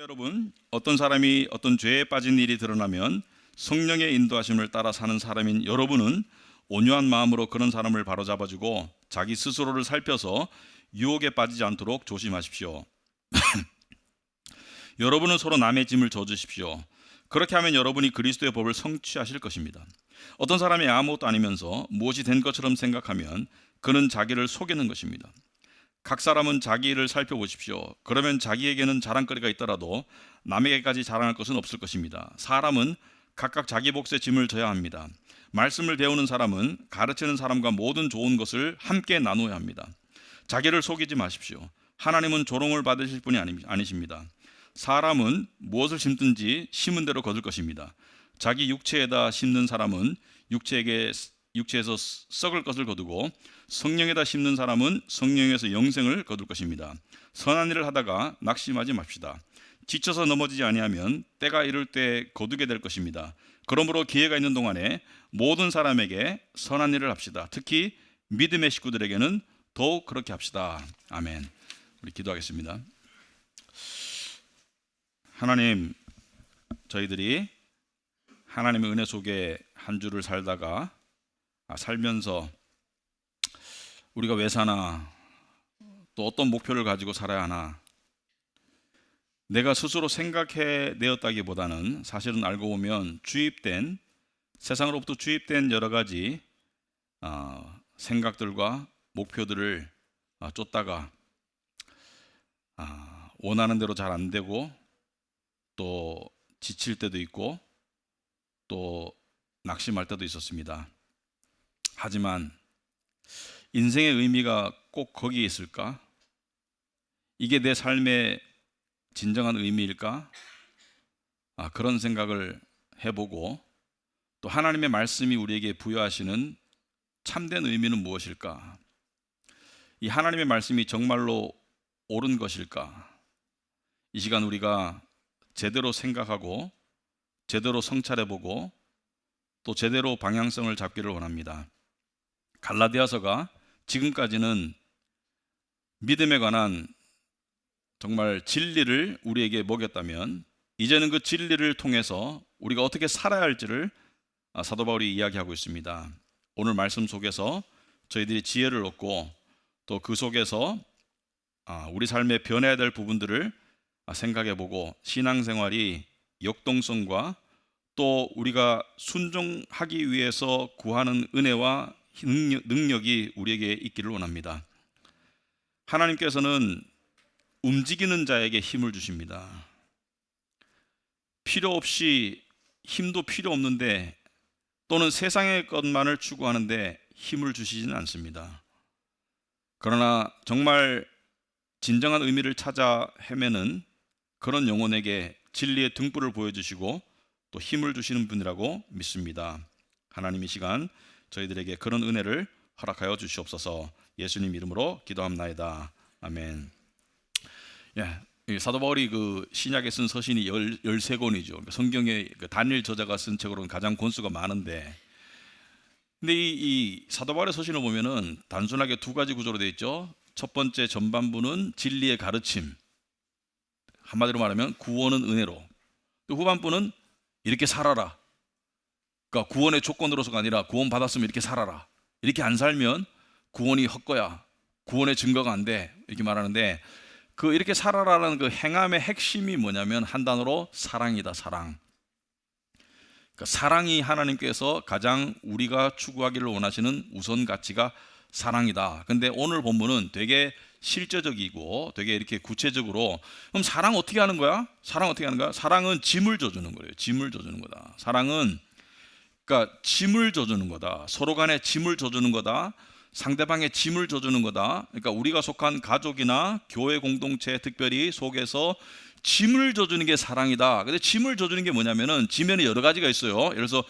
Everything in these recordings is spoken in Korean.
여러분, 어떤 사람이 어떤 죄에 빠진 일이 드러나면 성령의 인도하심을 따라 사는 사람인 여러분은 온유한 마음으로 그런 사람을 바로잡아주고 자기 스스로를 살펴서 유혹에 빠지지 않도록 조심하십시오. 여러분은 서로 남의 짐을 져주십시오. 그렇게 하면 여러분이 그리스도의 법을 성취하실 것입니다. 어떤 사람이 아무것도 아니면서 무엇이 된 것처럼 생각하면 그는 자기를 속이는 것입니다. 각 사람은 자기 일을 살펴보십시오. 그러면 자기에게는 자랑거리가 있더라도 남에게까지 자랑할 것은 없을 것입니다. 사람은 각각 자기 몫의 짐을 져야 합니다. 말씀을 배우는 사람은 가르치는 사람과 모든 좋은 것을 함께 나누어야 합니다. 자기를 속이지 마십시오. 하나님은 조롱을 받으실 분이 아니십니다. 사람은 무엇을 심든지 심은 대로 거둘 것입니다. 자기 육체에다 심는 사람은 육체에서 썩을 것을 거두고 성령에다 심는 사람은 성령에서 영생을 거둘 것입니다. 선한 일을 하다가 낙심하지 맙시다. 지쳐서 넘어지지 아니하면 때가 이를 때 거두게 될 것입니다. 그러므로 기회가 있는 동안에 모든 사람에게 선한 일을 합시다. 특히 믿음의 식구들에게는 더욱 그렇게 합시다. 아멘. 우리 기도하겠습니다. 하나님, 저희들이 하나님의 은혜 속에 한 주를 살면서 우리가 왜 사나, 또 어떤 목표를 가지고 살아야 하나, 내가 스스로 생각해 내었다기보다는 사실은 알고 보면 세상으로부터 주입된 여러 가지 생각들과 목표들을 쫓다가 원하는 대로 잘 안 되고 또 지칠 때도 있고 또 낙심할 때도 있었습니다. 하지만 인생의 의미가 꼭 거기에 있을까? 이게 내 삶의 진정한 의미일까? 그런 생각을 해보고 또 하나님의 말씀이 우리에게 부여하시는 참된 의미는 무엇일까? 이 하나님의 말씀이 정말로 옳은 것일까? 이 시간 우리가 제대로 생각하고 제대로 성찰해보고 또 제대로 방향성을 잡기를 원합니다. 갈라디아서가 지금까지는 믿음에 관한 정말 진리를 우리에게 먹였다면 이제는 그 진리를 통해서 우리가 어떻게 살아야 할지를 사도 바울이 이야기하고 있습니다. 오늘 말씀 속에서 저희들이 지혜를 얻고 또 그 속에서 우리 삶에 변해야 될 부분들을 생각해보고 신앙생활이 역동성과 또 우리가 순종하기 위해서 구하는 은혜와 능력이 우리에게 있기를 원합니다. 하나님께서는 움직이는 자에게 힘을 주십니다. 필요 없이 힘도 필요 없는데 또는 세상의 것만을 추구하는데 힘을 주시지는 않습니다. 그러나 정말 진정한 의미를 찾아 헤매는 그런 영혼에게 진리의 등불을 보여주시고 또 힘을 주시는 분이라고 믿습니다. 하나님 이 시간 저희들에게 그런 은혜를 허락하여 주시옵소서. 예수님 이름으로 기도합나이다. 아멘. 사도 바울이 그 신약에 쓴 서신이 13권이죠. 성경의 다니엘 저자가 쓴 책으로는 가장 권수가 많은데, 근데 이 사도 바울의 서신을 보면은 단순하게 두 가지 구조로 되어 있죠. 첫 번째 전반부는 진리의 가르침, 한마디로 말하면 구원은 은혜로, 또 후반부는 이렇게 살아라. 그러니까 구원의 조건으로서가 아니라 구원 받았으면 이렇게 살아라. 이렇게 안 살면 구원이 헛거야. 구원의 증거가 안 돼. 이렇게 말하는데 그 이렇게 살아라라는 그 행함의 핵심이 뭐냐면 한 단어로 사랑이다. 사랑. 그러니까 사랑이 하나님께서 가장 우리가 추구하기를 원하시는 우선 가치가 사랑이다. 근데 오늘 본문은 되게 실제적이고 되게 이렇게 구체적으로, 그럼 사랑 어떻게 하는 거야? 사랑은 짐을 져주는 거예요. 짐을 져주는 거다. 사랑은 그러니까 짐을 져주는 거다. 서로 간에 짐을 져주는 거다. 상대방의 짐을 져주는 거다. 그러니까 우리가 속한 가족이나 교회 공동체 특별히 속에서 짐을 져주는 게 사랑이다. 근데 짐을 져주는 게 뭐냐면은 짐에는 여러 가지가 있어요. 예를 들어서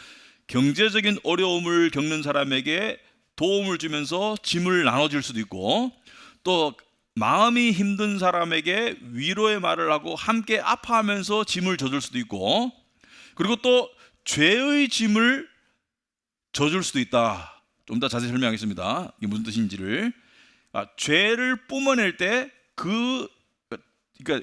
경제적인 어려움을 겪는 사람에게 도움을 주면서 짐을 나눠줄 수도 있고, 또 마음이 힘든 사람에게 위로의 말을 하고 함께 아파하면서 짐을 져줄 수도 있고, 그리고 또 죄의 짐을 져줄 수도 있다. 좀 더 자세히 설명하겠습니다. 이게 무슨 뜻인지를. 죄를 뿜어낼 때 그러니까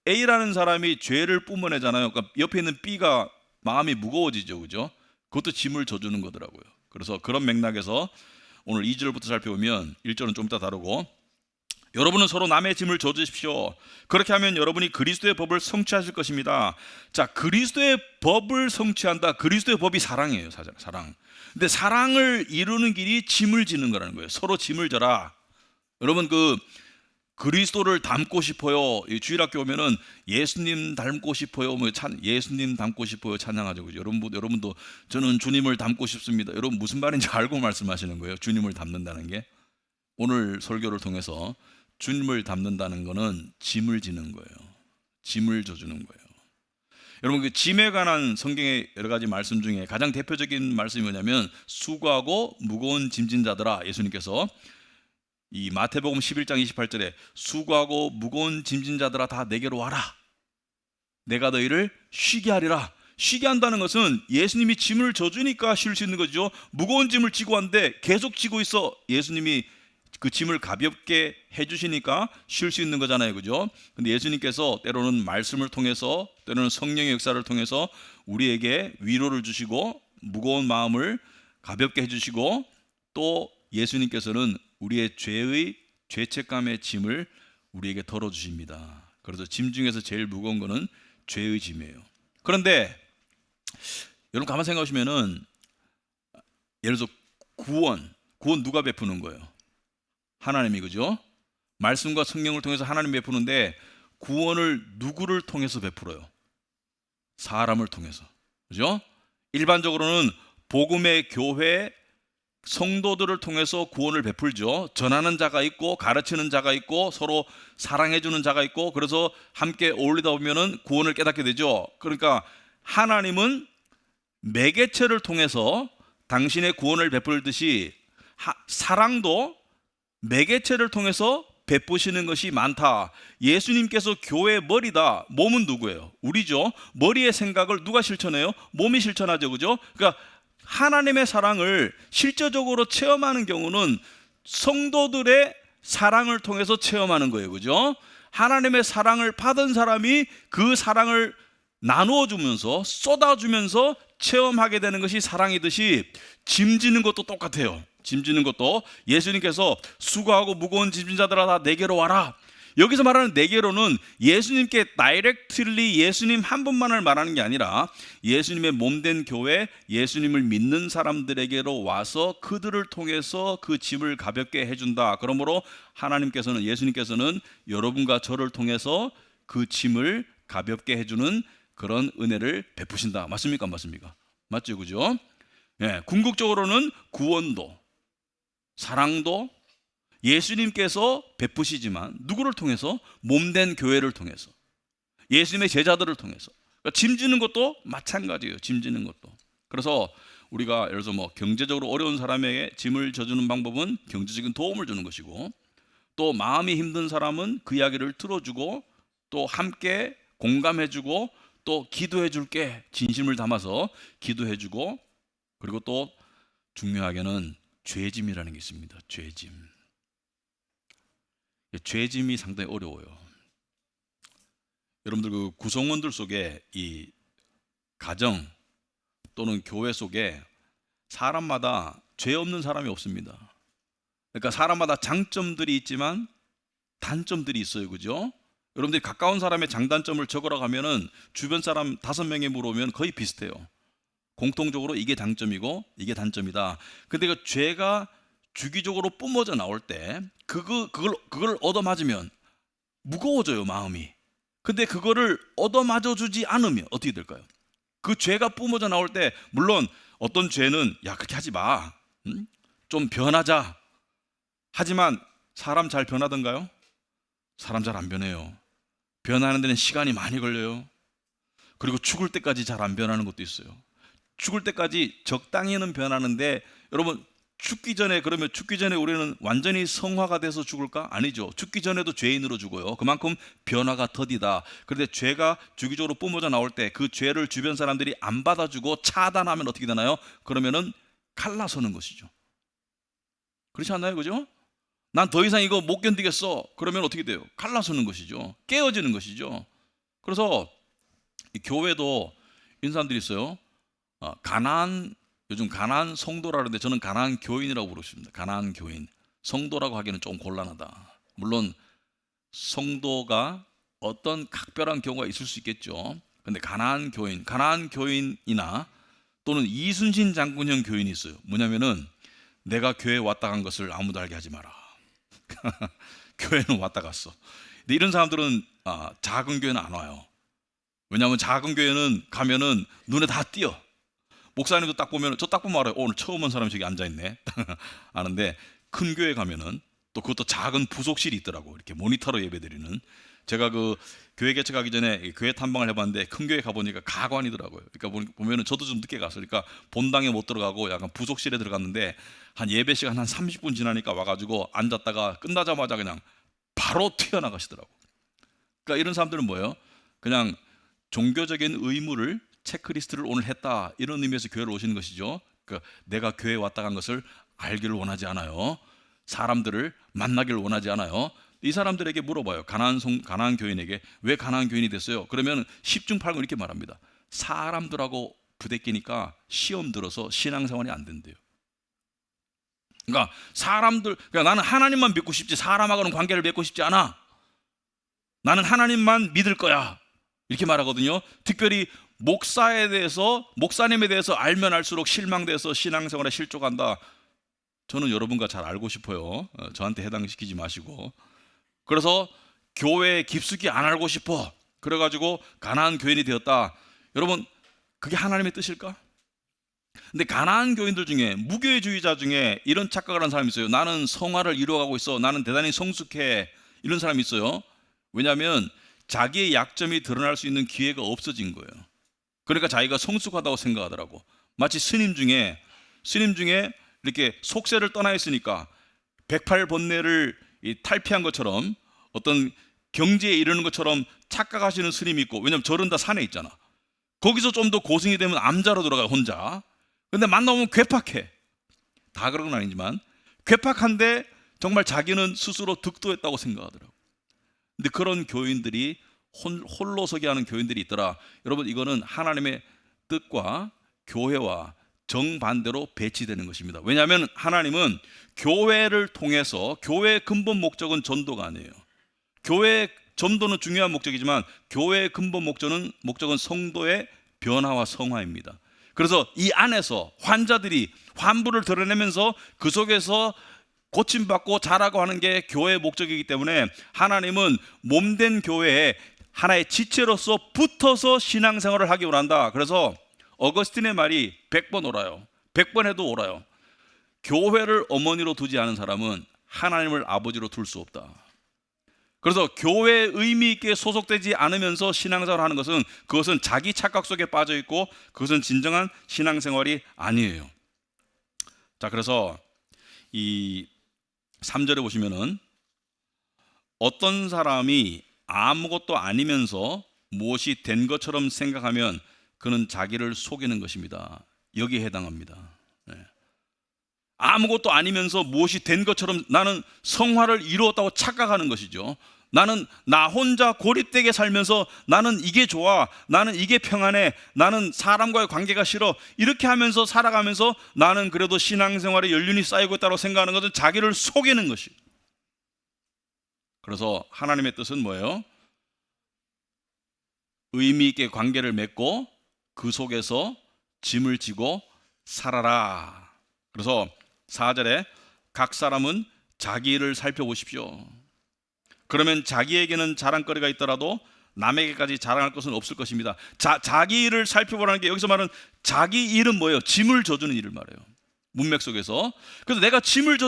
A라는 사람이 죄를 뿜어내잖아요. 그러니까 옆에 있는 B가 마음이 무거워지죠, 그죠? 그것도 짐을 져주는 거더라고요. 그래서 그런 맥락에서 오늘 2절부터 살펴보면 1절은 좀 이따 다루고, 여러분은 서로 남의 짐을 져주십시오. 그렇게 하면 여러분이 그리스도의 법을 성취하실 것입니다. 자, 그리스도의 법을 성취한다. 그리스도의 법이 사랑이에요. 사랑. 근데 사랑을 이루는 길이 짐을 지는 거라는 거예요. 서로 짐을 져라. 여러분, 그리스도를 닮고 싶어요. 주일학교 오면은 예수님 닮고 싶어요. 예수님 닮고 싶어요. 찬양하죠. 그죠? 여러분도 저는 주님을 닮고 싶습니다. 여러분 무슨 말인지 알고 말씀하시는 거예요. 주님을 닮는다는 게. 오늘 설교를 통해서 주님을 닮는다는 거는 짐을 지는 거예요. 짐을 져주는 거예요. 여러분, 그 짐에 관한 성경의 여러 가지 말씀 중에 가장 대표적인 말씀이 뭐냐면, 수고하고 무거운 짐진 자들아, 예수님께서 이 마태복음 11장 28절에 수고하고 무거운 짐진 자들아 다 내게로 와라. 내가 너희를 쉬게 하리라. 쉬게 한다는 것은 예수님이 짐을 져주니까 쉴 수 있는 거죠. 무거운 짐을 지고 왔는데 계속 지고 있어. 예수님이 그 짐을 가볍게 해주시니까 쉴 수 있는 거잖아요, 그죠? 근데 예수님께서 때로는 말씀을 통해서, 때로는 성령의 역사를 통해서 우리에게 위로를 주시고 무거운 마음을 가볍게 해주시고, 또 예수님께서는 우리의 죄책감의 짐을 우리에게 덜어주십니다. 그래서 짐 중에서 제일 무거운 거는 죄의 짐이에요. 그런데 여러분 가만 생각해 보시면은, 예를 들어서 구원 누가 베푸는 거예요? 하나님이, 그죠? 말씀과 성령을 통해서 하나님 베푸는데, 구원을 누구를 통해서 베풀어요? 사람을 통해서, 그죠? 일반적으로는 복음의 교회 성도들을 통해서 구원을 베풀죠. 전하는 자가 있고 가르치는 자가 있고 서로 사랑해주는 자가 있고, 그래서 함께 어울리다 보면은 구원을 깨닫게 되죠. 그러니까 하나님은 매개체를 통해서 당신의 구원을 베풀듯이 사랑도 매개체를 통해서 베푸시는 것이 많다. 예수님께서 교회의 머리다. 몸은 누구예요? 우리죠. 머리의 생각을 누가 실천해요? 몸이 실천하죠, 그죠? 그러니까 하나님의 사랑을 실제적으로 체험하는 경우는 성도들의 사랑을 통해서 체험하는 거예요, 그죠? 하나님의 사랑을 받은 사람이 그 사랑을 나누어 주면서 쏟아주면서 체험하게 되는 것이 사랑이듯이, 짐지는 것도 똑같아요. 짐지는 것도 예수님께서 수고하고 무거운 짐진 자들아 다 내게로 와라. 여기서 말하는 내게로는 예수님께 다이렉트리 예수님 한 분만을 말하는 게 아니라 예수님의 몸된 교회, 예수님을 믿는 사람들에게로 와서 그들을 통해서 그 짐을 가볍게 해준다. 그러므로 하나님께서는, 예수님께서는 여러분과 저를 통해서 그 짐을 가볍게 해주는 그런 은혜를 베푸신다. 맞습니까? 안 맞습니까? 맞죠, 그죠? 예, 궁극적으로는 구원도 사랑도 예수님께서 베푸시지만 누구를 통해서? 몸된 교회를 통해서, 예수님의 제자들을 통해서. 그러니까 짐지는 것도 마찬가지예요. 짐지는 것도. 그래서 우리가 예를 들어서 경제적으로 어려운 사람에게 짐을 져주는 방법은 경제적인 도움을 주는 것이고, 또 마음이 힘든 사람은 그 이야기를 들어주고 또 함께 공감해주고 또 기도해줄게 진심을 담아서 기도해주고, 그리고 또 중요하게는 죄짐이라는 게 있습니다. 죄짐이 상당히 어려워요. 여러분들 그 구성원들 속에 이 가정 또는 교회 속에 사람마다 죄 없는 사람이 없습니다. 그러니까 사람마다 장점들이 있지만 단점들이 있어요, 그죠? 여러분들이 가까운 사람의 장단점을 적으러 가면은 주변 사람 5명에 물어보면 거의 비슷해요. 공통적으로 이게 장점이고 이게 단점이다. 근데 그 죄가 주기적으로 뿜어져 나올 때 그걸 얻어맞으면 무거워져요, 마음이. 근데 그거를 얻어맞아 주지 않으면 어떻게 될까요? 그 죄가 뿜어져 나올 때, 물론 어떤 죄는 야 그렇게 하지 마, 좀 변하자. 하지만 사람 잘 변하던가요? 사람 잘 안 변해요. 변하는 데는 시간이 많이 걸려요. 그리고 죽을 때까지 잘 안 변하는 것도 있어요. 죽을 때까지 적당히는 변하는데, 여러분 죽기 전에 우리는 완전히 성화가 돼서 죽을까? 아니죠. 죽기 전에도 죄인으로 죽어요. 그만큼 변화가 더디다. 그런데 죄가 주기적으로 뿜어져 나올 때 그 죄를 주변 사람들이 안 받아주고 차단하면 어떻게 되나요? 그러면은 갈라서는 것이죠. 그렇지 않나요? 그죠? 난 더 이상 이거 못 견디겠어. 그러면 어떻게 돼요? 갈라서는 것이죠. 깨어지는 것이죠. 그래서 이 교회도 이런 사람들이 있어요. 요즘 가난안 성도라 그러는데 저는 가난안 교인이라고 부르십니다. 가난안 교인. 성도라고 하기는 좀 곤란하다. 물론 성도가 어떤 각별한 경우가 있을 수 있겠죠. 근데 가난안 교인이나 또는 이순신 장군형 교인이 있어요. 뭐냐면은 내가 교회 왔다 간 것을 아무도 알게 하지 마라. 교회는 왔다 갔어. 근데 이런 사람들은 작은 교회는 안 와요. 왜냐하면 작은 교회는 가면은 눈에 다 띄어. 목사님도 딱 보면 저 딱 보면 알아요. 오늘 처음 온 사람이 저기 앉아 있네. 아는데 큰 교회 가면은 또 그것도 작은 부속실이 있더라고. 이렇게 모니터로 예배드리는. 제가 그 교회 개척하기 전에 교회 탐방을 해봤는데 큰 교회 가보니까 가관이더라고요. 그러니까 보면은 저도 좀 늦게 갔어요. 그러니까 본당에 못 들어가고 약간 부속실에 들어갔는데 한 예배 시간 한 30분 지나니까 와가지고 앉았다가 끝나자마자 그냥 바로 튀어나가시더라고. 그러니까 이런 사람들은 뭐예요? 그냥 종교적인 의무를 체크리스트를 오늘 했다 이런 의미에서 교회를 오시는 것이죠. 그러니까 내가 교회에 왔다 간 것을 알기를 원하지 않아요. 사람들을 만나기를 원하지 않아요. 이 사람들에게 물어봐요. 가나안 교인에게 왜 가나안 교인이 됐어요? 그러면 10중 8구 이렇게 말합니다. 사람들하고 부대끼니까 시험 들어서 신앙생활이 안 된대요. 그러니까 그러니까 나는 하나님만 믿고 싶지 사람하고는 관계를 맺고 싶지 않아. 나는 하나님만 믿을 거야. 이렇게 말하거든요. 특별히 목사님에 대해서 알면 알수록 실망돼서 신앙생활에 실족한다. 저는 여러분과 잘 알고 싶어요. 저한테 해당시키지 마시고. 그래서 교회에 깊숙이 안 알고 싶어. 그래가지고 가나안 교인이 되었다. 여러분, 그게 하나님의 뜻일까? 근데 가나안 교인들 중에 무교회주의자 중에 이런 착각을 하는 사람이 있어요. 나는 성화를 이루어가고 있어. 나는 대단히 성숙해. 이런 사람이 있어요. 왜냐하면 자기의 약점이 드러날 수 있는 기회가 없어진 거예요. 그러니까 자기가 성숙하다고 생각하더라고. 마치 스님 중에 이렇게 속세를 떠나 있으니까 108번뇌를 탈피한 것처럼 어떤 경지에 이르는 것처럼 착각하시는 스님이 있고, 왜냐면 절은 다 산에 있잖아. 거기서 좀 더 고승이 되면 암자로 들어가요, 혼자. 근데 만나보면 괴팍해. 다 그런 건 아니지만 괴팍한데 정말 자기는 스스로 득도했다고 생각하더라고. 근데 그런 교인들이 홀로서기 하는 교인들이 있더라. 여러분, 이거는 하나님의 뜻과 교회와 정반대로 배치되는 것입니다. 왜냐하면 하나님은 교회를 통해서, 교회의 근본 목적은 전도가 아니에요. 교회의 전도는 중요한 목적이지만 교회의 근본 목적은 성도의 변화와 성화입니다. 그래서 이 안에서 환자들이 환부를 드러내면서 그 속에서 고침받고 자라고 하는 게 교회의 목적이기 때문에 하나님은 몸된 교회에 하나의 지체로서 붙어서 신앙생활을 하기 원한다. 그래서 어거스틴의 말이 100번 옳아요. 100번 해도 옳아요. 교회를 어머니로 두지 않은 사람은 하나님을 아버지로 둘 수 없다. 그래서 교회에 의미 있게 소속되지 않으면서 신앙생활을 하는 것은, 그것은 자기 착각 속에 빠져 있고 그것은 진정한 신앙생활이 아니에요. 자, 그래서 이 3절에 보시면은 어떤 사람이 아무것도 아니면서 무엇이 된 것처럼 생각하면 그는 자기를 속이는 것입니다. 여기에 해당합니다. 네. 아무것도 아니면서 무엇이 된 것처럼 나는 성화를 이루었다고 착각하는 것이죠. 나는 나 혼자 고립되게 살면서 나는 이게 좋아, 나는 이게 평안해, 나는 사람과의 관계가 싫어, 이렇게 하면서 살아가면서 나는 그래도 신앙생활에 연륜이 쌓이고 있다고 생각하는 것은 자기를 속이는 것이에요. 그래서 하나님의 뜻은 뭐예요? 의미 있게 관계를 맺고 그 속에서 짐을 지고 살아라. 그래서 4절에 각 사람은 자기 일을 살펴보십시오. 그러면 자기에게는 자랑거리가 있더라도 남에게까지 자랑할 것은 없을 것입니다. 자기 일을 살펴보라는 게, 여기서 말하는 자기 일은 뭐예요? 짐을 져주는 일을 말해요. 문맥 속에서. 그래서 내가 짐을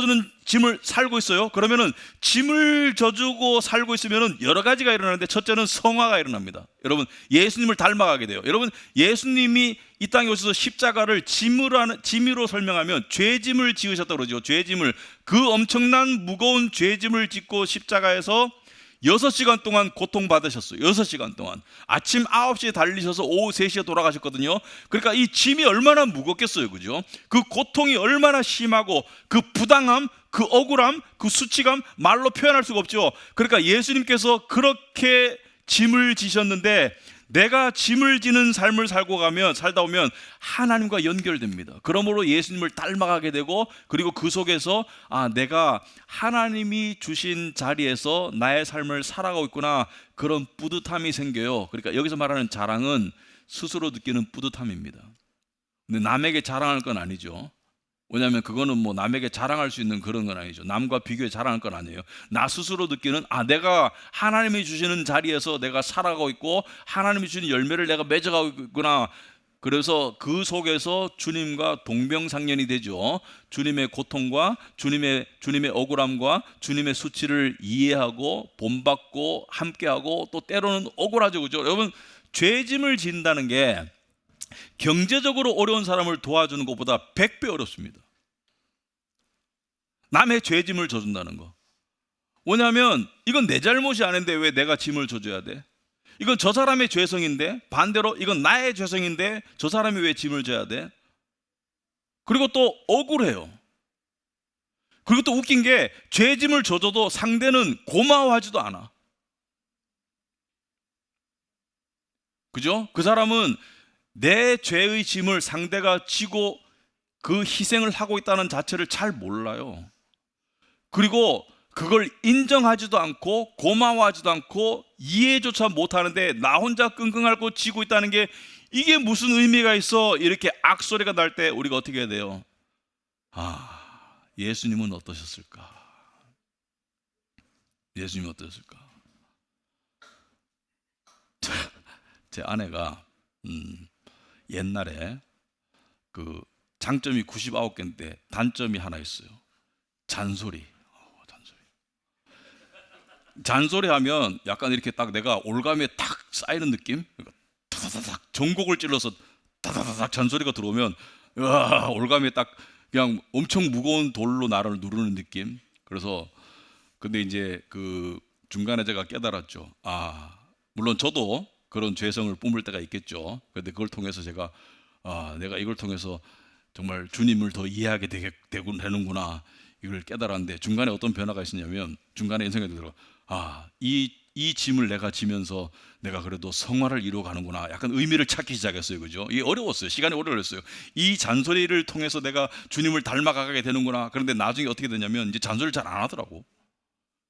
살고 있어요. 그러면은 짐을 져주고 살고 있으면은 여러 가지가 일어나는데, 첫째는 성화가 일어납니다. 여러분, 예수님을 닮아가게 돼요. 여러분, 예수님이 이 땅에 오셔서 십자가를 짐으로 설명하면 죄짐을 지으셨다고 그러죠. 죄짐을, 그 엄청난 무거운 죄짐을 짓고 십자가에서 6시간 동안 고통받으셨어요. 6시간 동안. 아침 9시에 달리셔서 오후 3시에 돌아가셨거든요. 그러니까 이 짐이 얼마나 무겁겠어요. 그죠? 그 고통이 얼마나 심하고 그 부당함, 그 억울함, 그 수치감 말로 표현할 수가 없죠. 그러니까 예수님께서 그렇게 짐을 지셨는데 내가 짐을 지는 삶을 살다 보면 하나님과 연결됩니다. 그러므로 예수님을 닮아가게 되고, 그리고 그 속에서 내가 하나님이 주신 자리에서 나의 삶을 살아가고 있구나, 그런 뿌듯함이 생겨요. 그러니까 여기서 말하는 자랑은 스스로 느끼는 뿌듯함입니다. 근데 남에게 자랑할 건 아니죠. 왜냐하면 그거는 뭐 남에게 자랑할 수 있는 그런 건 아니죠. 남과 비교해 자랑할 건 아니에요. 나 스스로 느끼는 내가 하나님이 주시는 자리에서 내가 살아가고 있고 하나님이 주시는 열매를 내가 맺어가고 있구나. 그래서 그 속에서 주님과 동병상련이 되죠. 주님의 고통과 주님의 억울함과 주님의 수치를 이해하고 본받고 함께하고, 또 때로는 억울하죠, 그죠? 여러분, 죄짐을 진다는 게 경제적으로 어려운 사람을 도와주는 것보다 100배 어렵습니다. 남의 죄짐을 져준다는 거. 왜냐하면 이건 내 잘못이 아닌데 왜 내가 짐을 져줘야 돼? 이건 저 사람의 죄성인데, 반대로 이건 나의 죄성인데 저 사람이 왜 짐을 져야 돼? 그리고 또 억울해요. 그리고 또 웃긴 게, 죄짐을 져줘도 상대는 고마워하지도 않아. 그죠? 그 사람은 내 죄의 짐을 상대가 지고 그 희생을 하고 있다는 자체를 잘 몰라요. 그리고 그걸 인정하지도 않고 고마워하지도 않고 이해조차 못하는데 나 혼자 끙끙 앓고 지고 있다는 게 이게 무슨 의미가 있어? 이렇게 악소리가 날 때 우리가 어떻게 해야 돼요? 예수님은 어떠셨을까? 예수님은 어떠셨을까? 제 아내가 옛날에 그 장점이 99개인데 단점이 하나 있어요. 잔소리. 잔소리 하면 약간 이렇게 딱 내가 올가미에 탁 쌓이는 느낌? 그러니까 타다다닥 전곡을 찔러서 타다다닥 잔소리가 들어오면 올가미에 딱 그냥 엄청 무거운 돌로 나를 누르는 느낌. 그래서 근데 이제 그 중간에 제가 깨달았죠. 물론 저도 그런 죄성을 뿜을 때가 있겠죠. 그런데 그걸 통해서 제가 내가 이걸 통해서 정말 주님을 더 이해하게 되는구나, 이걸 깨달았는데, 중간에 어떤 변화가 있었냐면, 중간에 인생에 들어 이 짐을 내가 지면서 내가 그래도 성화를 이루어가는구나, 약간 의미를 찾기 시작했어요. 그죠? 이게 어려웠어요. 시간이 오래 걸렸어요. 이 잔소리를 통해서 내가 주님을 닮아가게 되는구나. 그런데 나중에 어떻게 되냐면 이제 잔소리를 잘 안 하더라고.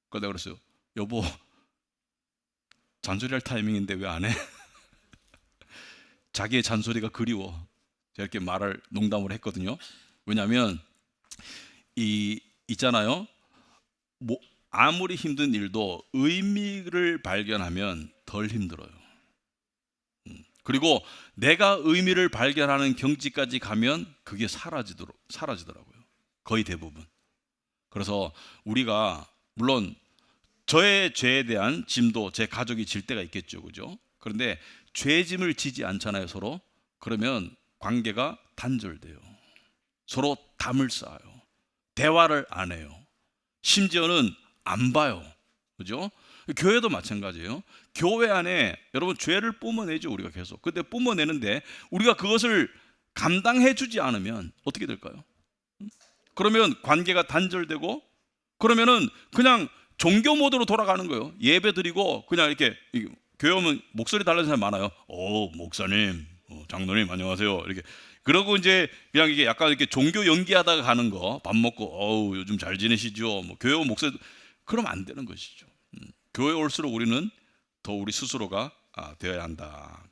그래서 내가 그랬어요. 여보, 잔소리할 타이밍인데 왜 안 해? 자기의 잔소리가 그리워. 제가 이렇게 말을 농담으로 했거든요. 왜냐하면 있잖아요. 아무리 힘든 일도 의미를 발견하면 덜 힘들어요. 그리고 내가 의미를 발견하는 경지까지 가면 그게 사라지더라고요. 거의 대부분. 그래서 우리가 물론 저의 죄에 대한 짐도 제 가족이 질 때가 있겠죠, 그죠? 그런데 죄짐을 지지 않잖아요, 서로. 그러면 관계가 단절돼요. 서로 담을 쌓아요. 대화를 안 해요. 심지어는 안 봐요. 그죠? 교회도 마찬가지예요. 교회 안에 여러분 죄를 뿜어내죠, 우리가 계속. 근데 뿜어내는데 우리가 그것을 감당해 주지 않으면 어떻게 될까요? 그러면 관계가 단절되고, 그러면은 그냥 종교 모드로 돌아가는 거예요. 예배 드리고 그냥 이렇게, 교회 오면 목소리 달라진 사람 많아요. 목사님, 장로님 안녕하세요, 이렇게. 그러고 이제 그냥 이게 약간 이렇게 종교 연기하다가 가는 거, 밥 먹고 요즘 잘 지내시죠? 뭐 교회 오면 목소리, 그러면 안 되는 것이죠. 교회 올수록 우리는 더 우리 스스로가 되어야 한다.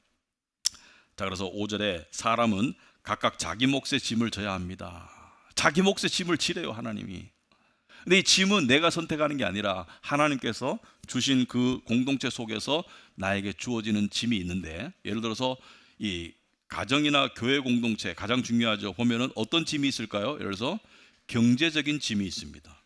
자, 그래서 5절에 사람은 각각 자기 몫의 짐을 져야 합니다. 자기 몫의 짐을 지래요, 하나님이. 근데 이 짐은 내가 선택하는 게 아니라 하나님께서 주신 그 공동체 속에서 나에게 주어지는 짐이 있는데, 예를 들어서 이 가정이나 교회 공동체 가장 중요하죠. 보면은 어떤 짐이 있을까요? 예를 들어서 경제적인 짐이 있습니다.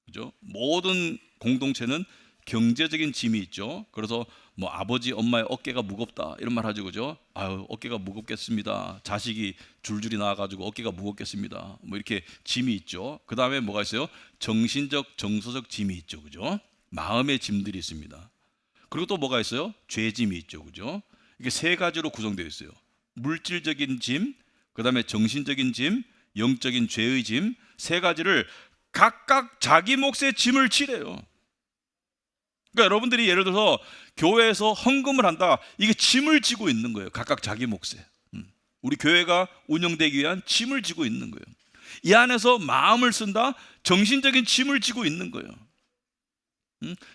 그죠? 모든 공동체는 경제적인 짐이 있죠. 그래서 뭐 아버지 엄마의 어깨가 무겁다 이런 말 하죠, 그죠? 어깨가 무겁겠습니다. 자식이 줄줄이 나와가지고 어깨가 무겁겠습니다. 뭐 이렇게 짐이 있죠. 그 다음에 뭐가 있어요? 정신적, 정서적 짐이 있죠, 그죠? 마음의 짐들이 있습니다. 그리고 또 뭐가 있어요? 죄짐이 있죠, 그죠? 이게 세 가지로 구성되어 있어요. 물질적인 짐, 그 다음에 정신적인 짐, 영적인 죄의 짐, 세 가지를 각각 자기 몫의 짐을 지래요. 그러니까 여러분들이 예를 들어서 교회에서 헌금을 한다. 이게 짐을 지고 있는 거예요. 각각 자기 몫에. 우리 교회가 운영되기 위한 짐을 지고 있는 거예요. 이 안에서 마음을 쓴다. 정신적인 짐을 지고 있는 거예요.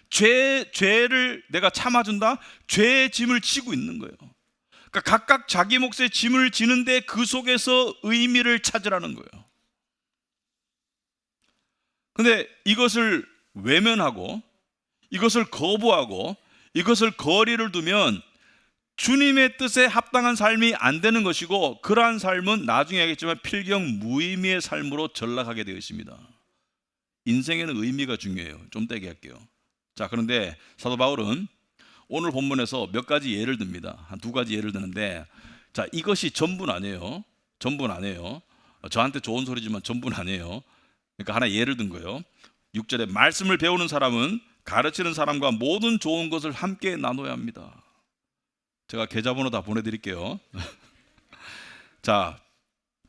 죄를 내가 참아준다. 죄의 짐을 지고 있는 거예요. 그러니까 각각 자기 몫의 짐을 지는데 그 속에서 의미를 찾으라는 거예요. 근데 이것을 외면하고 이것을 거부하고 이것을 거리를 두면 주님의 뜻에 합당한 삶이 안 되는 것이고, 그러한 삶은 나중에 하겠지만 필경 무의미의 삶으로 전락하게 되어 있습니다. 인생에는 의미가 중요해요. 좀 더 얘기할게요. 자, 그런데 사도 바울은 오늘 본문에서 몇 가지 예를 듭니다. 한 두 가지 예를 드는데, 자, 이것이 전부는 아니에요. 전부는 아니에요. 저한테 좋은 소리지만 전부는 아니에요. 그러니까 하나 예를 든 거예요. 6절에 말씀을 배우는 사람은 가르치는 사람과 모든 좋은 것을 함께 나눠야 합니다. 제가 계좌번호 다 보내드릴게요. 자,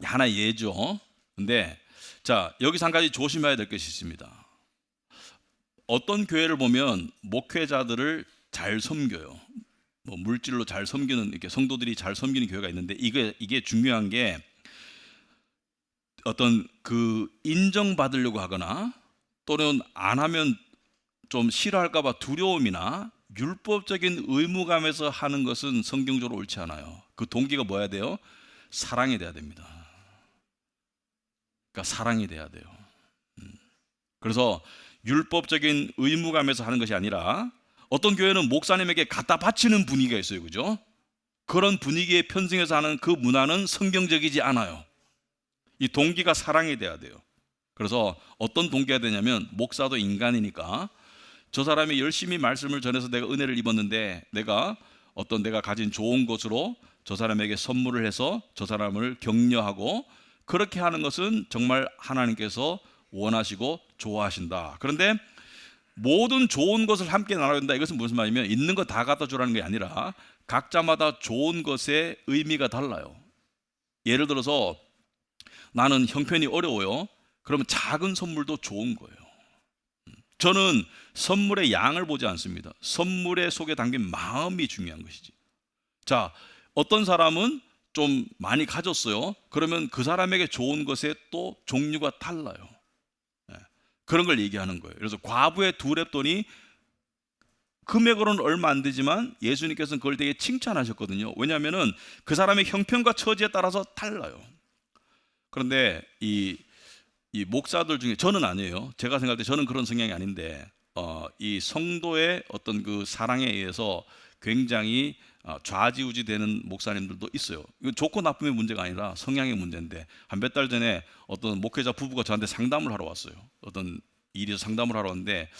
하나 예죠. 근데 자, 여기서 한 가지 조심해야 될 것이 있습니다. 어떤 교회를 보면 목회자들을 잘 섬겨요. 뭐 물질로 잘 섬기는, 이렇게 성도들이 잘 섬기는 교회가 있는데, 이게 중요한 게 어떤 그 인정받으려고 하거나 또는 안 하면 좀 싫어할까봐 두려움이나 율법적인 의무감에서 하는 것은 성경적으로 옳지 않아요. 그 동기가 뭐야 돼요? 사랑이 돼야 됩니다. 그러니까 사랑이 돼야 돼요. 그래서 율법적인 의무감에서 하는 것이 아니라, 어떤 교회는 목사님에게 갖다 바치는 분위기가 있어요. 그죠? 그런 분위기에 편승해서 하는 그 문화는 성경적이지 않아요. 이 동기가 사랑이 돼야 돼요. 그래서 어떤 동기가 되냐면, 목사도 인간이니까 저 사람이 열심히 말씀을 전해서 내가 은혜를 입었는데, 내가 가진 좋은 것으로 저 사람에게 선물을 해서 저 사람을 격려하고, 그렇게 하는 것은 정말 하나님께서 원하시고 좋아하신다. 그런데 모든 좋은 것을 함께 나눠야 된다. 이것은 무슨 말이냐면, 있는 거 다 갖다 주라는 게 아니라 각자마다 좋은 것의 의미가 달라요. 예를 들어서 나는 형편이 어려워요. 그러면 작은 선물도 좋은 거예요. 저는 선물의 양을 보지 않습니다. 선물의 속에 담긴 마음이 중요한 것이지. 자, 어떤 사람은 좀 많이 가졌어요. 그러면 그 사람에게 좋은 것에 또 종류가 달라요. 그런 걸 얘기하는 거예요. 그래서 과부의 두 렙돈이 금액으로는 얼마 안 되지만 예수님께서는 그걸 되게 칭찬하셨거든요. 왜냐하면 그 사람의 형편과 처지에 따라서 달라요. 그런데 이 목사들 중에, 저는 아니에요. 제가 생각할 때 저는 그런 성향이 아닌데, 이 성도의 어떤 그 사랑에 의해서 굉장히 좌지우지되는 목사님들도 있어요. 이건 좋고 나쁨의 문제가 아니라 성향의 문제인데, 한 몇 달 전에 어떤 목회자 부부가 저한테 상담을 하러 왔어요. 어떤 일에서 상담을 하러 왔는데,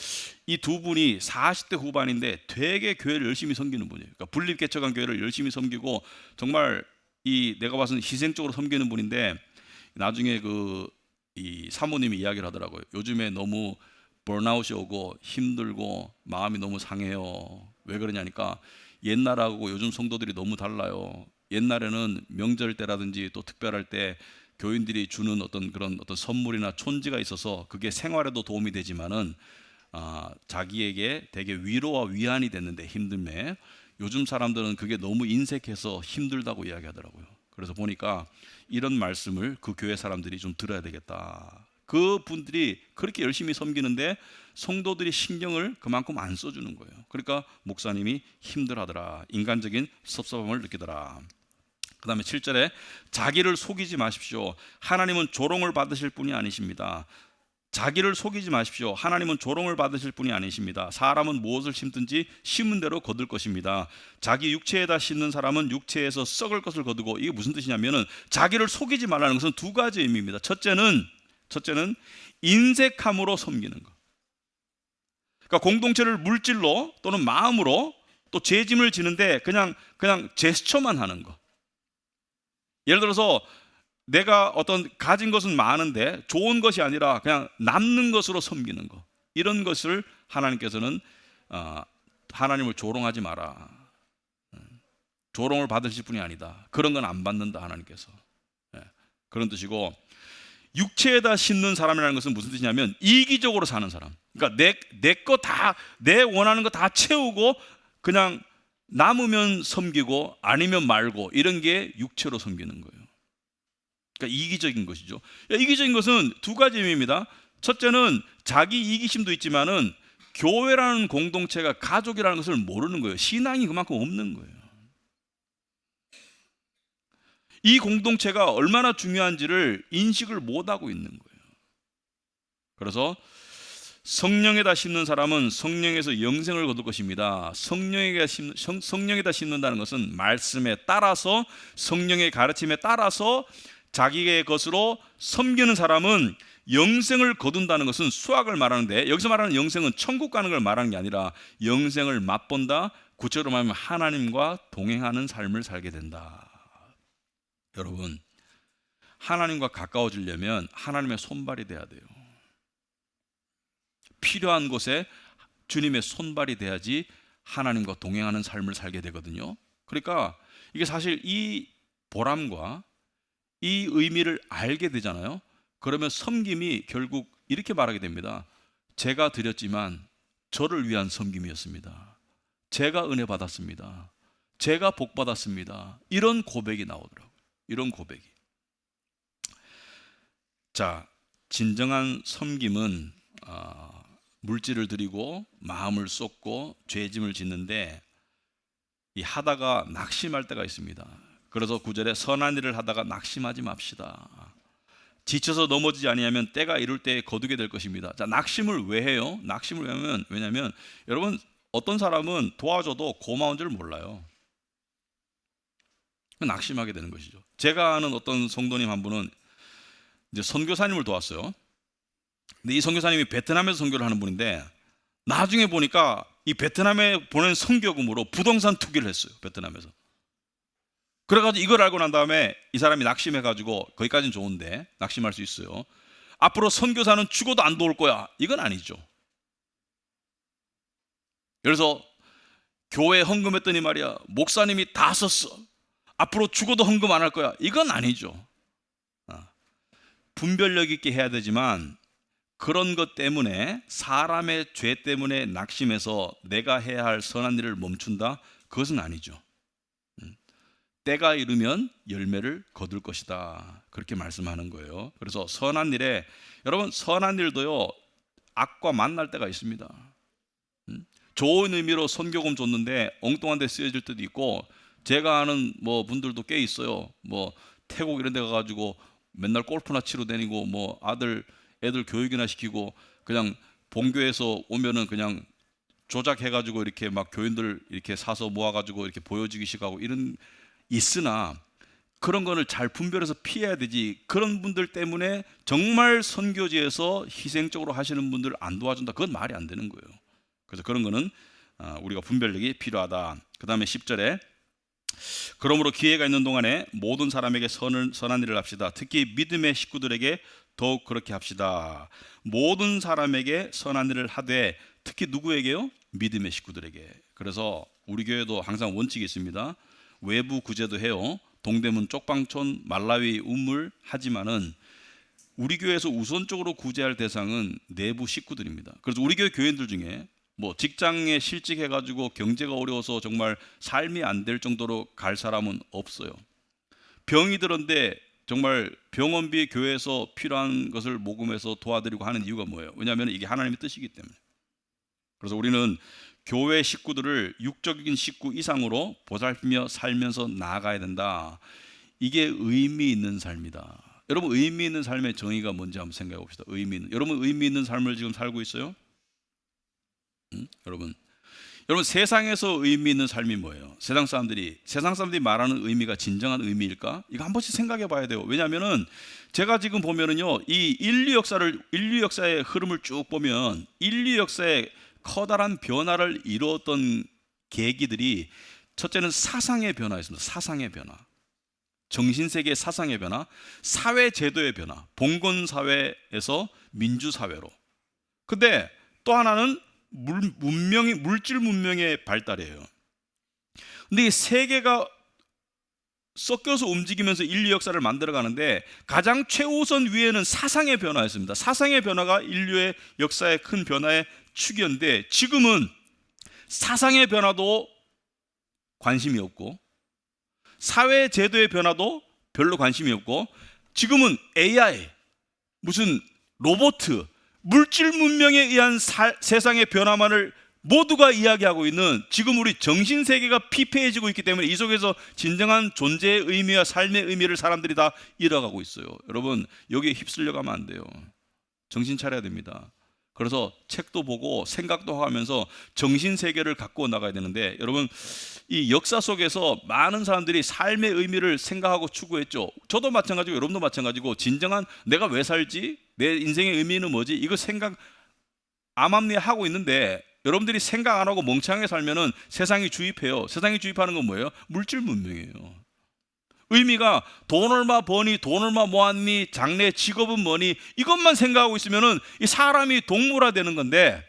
이 두 분이 40대 후반인데 되게 교회를 열심히 섬기는 분이에요. 그러니까 분립 개척한 교회를 열심히 섬기고, 정말 내가 봐서는 희생적으로 섬기는 분인데, 나중에 이 사모님이 이야기를 하더라고요. 요즘에 너무 번아웃이 오고 힘들고 마음이 너무 상해요. 왜 그러냐니까, 옛날하고 요즘 성도들이 너무 달라요. 옛날에는 명절 때라든지 또 특별할 때 교인들이 주는 그런 선물이나 촌지가 있어서 그게 생활에도 도움이 되지만은 자기에게 되게 위로와 위안이 됐는데, 힘듦에 요즘 사람들은 그게 너무 인색해서 힘들다고 이야기하더라고요. 그래서 보니까 이런 말씀을 그 교회 사람들이 좀 들어야 되겠다. 그 분들이 그렇게 열심히 섬기는데 성도들이 신경을 그만큼 안 써주는 거예요. 그러니까 목사님이 힘들어하더라. 인간적인 섭섭함을 느끼더라. 그 다음에 7절에 자기를 속이지 마십시오. 하나님은 조롱을 받으실 분이 아니십니다. 자기를 속이지 마십시오. 하나님은 조롱을 받으실 분이 아니십니다. 사람은 무엇을 심든지 심은 대로 거둘 것입니다. 자기 육체에다 심는 사람은 육체에서 썩을 것을 거두고, 이게 무슨 뜻이냐면은 자기를 속이지 말라는 것은 두 가지 의미입니다. 첫째는 인색함으로 섬기는 것. 그러니까 공동체를 물질로 또는 마음으로 또 죄짐을 지는데 그냥 제스처만 하는 것. 예를 들어서 내가 가진 것은 많은데 좋은 것이 아니라 그냥 남는 것으로 섬기는 것, 이런 것을 하나님께서는 하나님을 조롱하지 마라. 조롱을 받으실 분이 아니다. 그런 건 안 받는다, 하나님께서. 그런 뜻이고, 육체에다 심는 사람이라는 것은 무슨 뜻이냐면 이기적으로 사는 사람. 그러니까 내 거 다, 내 원하는 거 다 채우고 그냥 남으면 섬기고 아니면 말고, 이런 게 육체로 섬기는 거예요. 그러니까 이기적인 것이죠. 이기적인 것은 두 가지 의미입니다. 첫째는 자기 이기심도 있지만은 교회라는 공동체가 가족이라는 것을 모르는 거예요. 신앙이 그만큼 없는 거예요. 이 공동체가 얼마나 중요한지를 인식을 못하고 있는 거예요. 그래서 성령에다 심는 사람은 성령에서 영생을 거둘 것입니다. 성령에다 심는다는 것은 말씀에 따라서, 성령의 가르침에 따라서 자기의 것으로 섬기는 사람은 영생을 거둔다는 것은 수학을 말하는데, 여기서 말하는 영생은 천국 가는 걸 말하는 게 아니라 영생을 맛본다, 구체적으로 말하면 하나님과 동행하는 삶을 살게 된다. 여러분, 하나님과 가까워지려면 하나님의 손발이 돼야 돼요. 필요한 곳에 주님의 손발이 돼야지 하나님과 동행하는 삶을 살게 되거든요. 그러니까 이게 사실 이 보람과 이 의미를 알게 되잖아요. 그러면 섬김이 결국 이렇게 말하게 됩니다. 제가 드렸지만 저를 위한 섬김이었습니다. 제가 은혜 받았습니다. 제가 복 받았습니다. 이런 고백이 나오더라고요. 이런 고백이. 자, 진정한 섬김은 물질을 드리고 마음을 쏟고 죄짐을 짓는데, 이 하다가 낙심할 때가 있습니다. 그래서 9절에 선한 일을 하다가 낙심하지 맙시다. 지쳐서 넘어지지 아니하면 때가 이룰 때에 거두게 될 것입니다. 자, 낙심을 왜 해요? 낙심을 왜냐면 여러분, 어떤 사람은 도와줘도 고마운 줄 몰라요. 낙심하게 되는 것이죠. 제가 아는 어떤 성도님 한 분은 이제 선교사님을 도왔어요. 근데 이 선교사님이 베트남에서 선교를 하는 분인데, 나중에 보니까 이 베트남에 보낸 선교금으로 부동산 투기를 했어요. 베트남에서. 그래가지고 이걸 알고 난 다음에 이 사람이 낙심해가지고, 거기까지는 좋은데 낙심할 수 있어요. 앞으로 선교사는 죽어도 안 도울 거야, 이건 아니죠. 그래서 교회 헌금했더니 말이야, 목사님이 다 썼어, 앞으로 죽어도 헌금 안 할 거야, 이건 아니죠. 분별력 있게 해야 되지만, 그런 것 때문에, 사람의 죄 때문에 낙심해서 내가 해야 할 선한 일을 멈춘다, 그것은 아니죠. 때가 이르면 열매를 거둘 것이다, 그렇게 말씀하는 거예요. 그래서 선한 일에, 여러분, 선한 일도요 악과 만날 때가 있습니다. 좋은 의미로 선교금 줬는데 엉뚱한 데 쓰여질 때도 있고, 제가 아는 분들도 꽤 있어요. 태국 이런 데 가가지고 맨날 골프나 치러 다니고, 애들 교육이나 시키고, 그냥 본교에서 오면은 그냥 조작해가지고 이렇게 막 교인들 이렇게 사서 모아가지고 이렇게 보여주기식 하고, 이런 있으나 그런 거를 잘 분별해서 피해야 되지. 그런 분들 때문에 정말 선교지에서 희생적으로 하시는 분들 안 도와준다, 그건 말이 안 되는 거예요. 그래서 그런 거는 우리가 분별력이 필요하다. 그 다음에 10절에 그러므로 기회가 있는 동안에 모든 사람에게 선한 일을 합시다. 특히 믿음의 식구들에게 더욱 그렇게 합시다. 모든 사람에게 선한 일을 하되, 특히 누구에게요? 믿음의 식구들에게. 그래서 우리 교회도 항상 원칙이 있습니다. 외부 구제도 해요. 동대문 쪽방촌, 말라위 우물 하지만은 우리 교회에서 우선적으로 구제할 대상은 내부 식구들입니다. 그래서 우리 교인들 중에 직장에 실직해가지고 경제가 어려워서 정말 삶이 안 될 정도로 갈 사람은 없어요. 병이 들었는데 정말 병원비 교회에서 필요한 것을 모금해서 도와드리고 하는 이유가 뭐예요? 왜냐하면 이게 하나님의 뜻이기 때문에. 그래서 우리는 교회 식구들을 육적인 식구 이상으로 보살피며 살면서 나아가야 된다. 이게 의미 있는 삶이다. 여러분, 의미 있는 삶의 정의가 뭔지 한번 생각해 봅시다. 여러분, 의미 있는 삶을 지금 살고 있어요? 여러분 세상에서 의미 있는 삶이 뭐예요? 세상 사람들이 말하는 의미가 진정한 의미일까? 이거 한 번씩 생각해 봐야 돼요. 왜냐하면은 제가 지금 보면은요, 이 인류 역사의 흐름을 쭉 보면, 인류 역사에 커다란 변화를 이루었던 계기들이, 첫째는 사상의 변화였습니다. 사상의 변화, 정신세계의 사상의 변화, 사회제도의 변화, 봉건사회에서 민주사회로. 근데 또 하나는 물질 문명의 발달이에요. 근데 이 세계가 섞여서 움직이면서 인류 역사를 만들어 가는데 가장 최우선 위에는 사상의 변화였습니다. 사상의 변화가 인류의 역사의 큰 변화의 축이었는데 지금은 사상의 변화도 관심이 없고 사회 제도의 변화도 별로 관심이 없고 지금은 AI, 무슨 로봇, 물질 문명에 의한 세상의 변화만을 모두가 이야기하고 있는 지금 우리 정신세계가 피폐해지고 있기 때문에 이 속에서 진정한 존재의 의미와 삶의 의미를 사람들이 다 잃어가고 있어요. 여러분, 여기에 휩쓸려 가면 안 돼요. 정신 차려야 됩니다. 그래서 책도 보고 생각도 하면서 정신세계를 갖고 나가야 되는데, 여러분, 이 역사 속에서 많은 사람들이 삶의 의미를 생각하고 추구했죠. 저도 마찬가지고 여러분도 마찬가지고 진정한 내가 왜 살지? 내 인생의 의미는 뭐지? 이거 생각 암암리에 하고 있는데 여러분들이 생각 안 하고 멍청하게 살면은 세상이 주입해요. 세상이 주입하는 건 뭐예요? 물질 문명이에요. 의미가 돈 얼마 버니, 돈 얼마 모았니, 장래 직업은 뭐니, 이것만 생각하고 있으면은 이 사람이 동물화 되는 건데,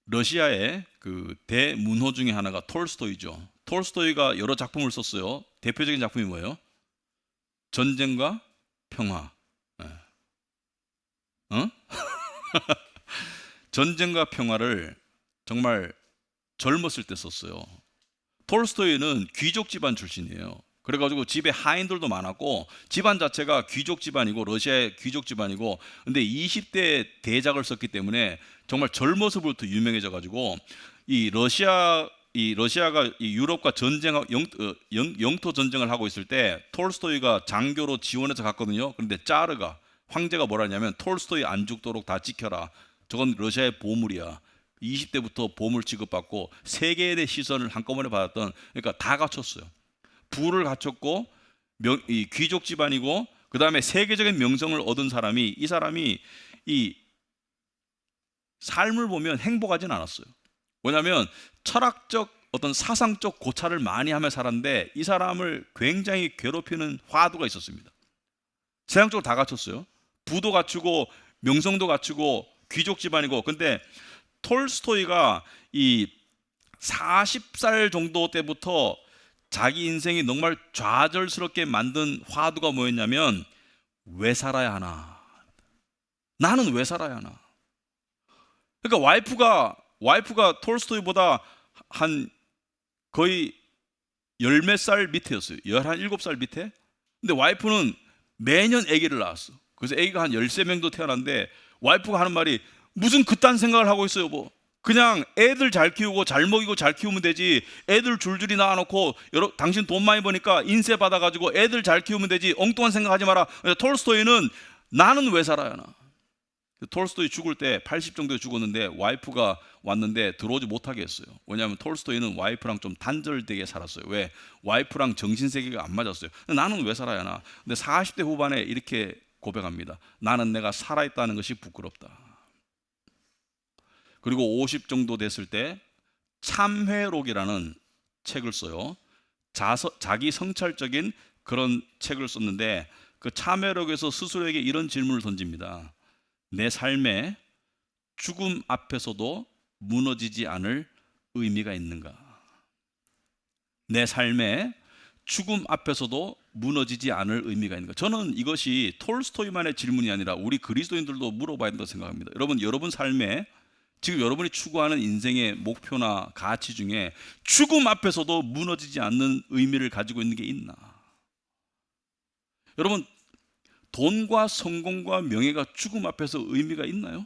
러시아의 그 대문호 중에 하나가 톨스토이죠. 톨스토이가 여러 작품을 썼어요. 대표적인 작품이 뭐예요? 전쟁과 평화. 어? 전쟁과 평화를 정말 젊었을 때 썼어요. 톨스토이는 귀족 집안 출신이에요. 그래가지고 집에 하인들도 많았고 집안 자체가 귀족 집안이고 러시아의 귀족 집안이고, 근데 20대 대작을 썼기 때문에 정말 젊어서부터 유명해져가지고 이 러시아가 이 유럽과 영토 전쟁을 하고 있을 때 톨스토이가 장교로 지원해서 갔거든요. 그런데 짜르가 황제가 뭐라 하냐면 톨스토이 안 죽도록 다 지켜라. 저건 러시아의 보물이야. 20대부터 보물 취급받고 세계의 시선을 한꺼번에 받았던, 그러니까 다 갖췄어요. 부를 갖췄고 이 귀족 집안이고 그 다음에 세계적인 명성을 얻은 사람이, 이 사람이 이 삶을 보면 행복하진 않았어요. 왜냐하면 철학적 어떤 사상적 고찰을 많이 하며 살았는데 이 사람을 굉장히 괴롭히는 화두가 있었습니다. 세상적으로 다 갖췄어요. 부도 갖추고 명성도 갖추고 귀족 집안이고. 근데 톨스토이가 이 40살 정도 때부터 자기 인생이 정말 좌절스럽게 만든 화두가 뭐였냐면, 왜 살아야 하나? 나는 왜 살아야 하나? 그러니까 와이프가 톨스토이보다 한 거의 열 몇 살 밑에였어요. 17살 밑에. 근데 와이프는 매년 아기를 낳았어. 그래서 아기가 한 13명도 태어났는데 와이프가 하는 말이, 무슨 그딴 생각을 하고 있어요, 뭐. 그냥 애들 잘 키우고 잘 먹이고 잘 키우면 되지. 애들 줄줄이 낳아놓고 당신 돈 많이 버니까 인세 받아가지고 애들 잘 키우면 되지. 엉뚱한 생각하지 마라. 톨스토이는 나는 왜 살아야 하나? 톨스토이 죽을 때 80 정도에 죽었는데 와이프가 왔는데 들어오지 못하게 했어요. 왜냐하면 톨스토이는 와이프랑 좀 단절되게 살았어요. 왜? 와이프랑 정신세계가 안 맞았어요. 나는 왜 살아야 하나? 근데 40대 후반에 이렇게 고백합니다. 나는 내가 살아있다는 것이 부끄럽다. 그리고 50 정도 됐을 때 참회록이라는 책을 써요. 자기 성찰적인 그런 책을 썼는데 그 참회록에서 스스로에게 이런 질문을 던집니다. 내 삶에 죽음 앞에서도 무너지지 않을 의미가 있는가? 내 삶에 죽음 앞에서도 무너지지 않을 의미가 있는가? 저는 이것이 톨스토이만의 질문이 아니라 우리 그리스도인들도 물어봐야 된다고 생각합니다. 여러분 삶에 지금 여러분이 추구하는 인생의 목표나 가치 중에 죽음 앞에서도 무너지지 않는 의미를 가지고 있는 게 있나? 여러분, 돈과 성공과 명예가 죽음 앞에서 의미가 있나요?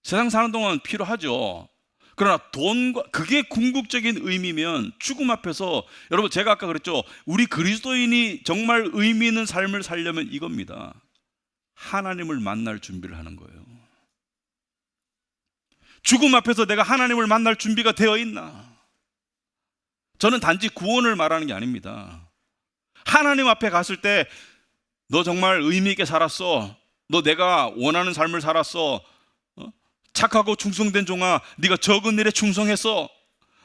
세상 사는 동안 필요하죠. 그러나 돈과 그게 궁극적인 의미면 죽음 앞에서, 여러분 제가 아까 그랬죠. 우리 그리스도인이 정말 의미 있는 삶을 살려면 이겁니다. 하나님을 만날 준비를 하는 거예요. 죽음 앞에서 내가 하나님을 만날 준비가 되어 있나? 저는 단지 구원을 말하는 게 아닙니다. 하나님 앞에 갔을 때 너 정말 의미 있게 살았어. 너 내가 원하는 삶을 살았어. 착하고 충성된 종아, 네가 적은 일에 충성했어.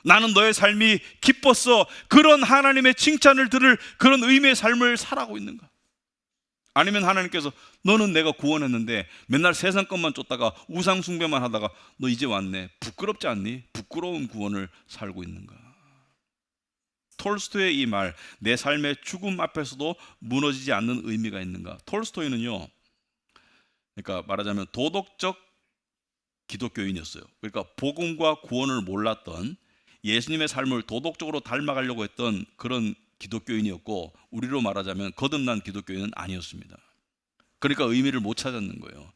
나는 너의 삶이 기뻤어. 그런 하나님의 칭찬을 들을 그런 의미의 삶을 살아가고 있는가? 아니면 하나님께서 너는 내가 구원했는데 맨날 세상 것만 쫓다가 우상 숭배만 하다가 너 이제 왔네. 부끄럽지 않니? 부끄러운 구원을 살고 있는가? 톨스토이의 이 말, 내 삶의 죽음 앞에서도 무너지지 않는 의미가 있는가? 톨스토이는요, 그러니까 말하자면 도덕적 기독교인이었어요. 그러니까 복음과 구원을 몰랐던, 예수님의 삶을 도덕적으로 닮아가려고 했던 그런 기독교인이었고, 우리로 말하자면 거듭난 기독교인은 아니었습니다. 그러니까 의미를 못 찾았는 거예요.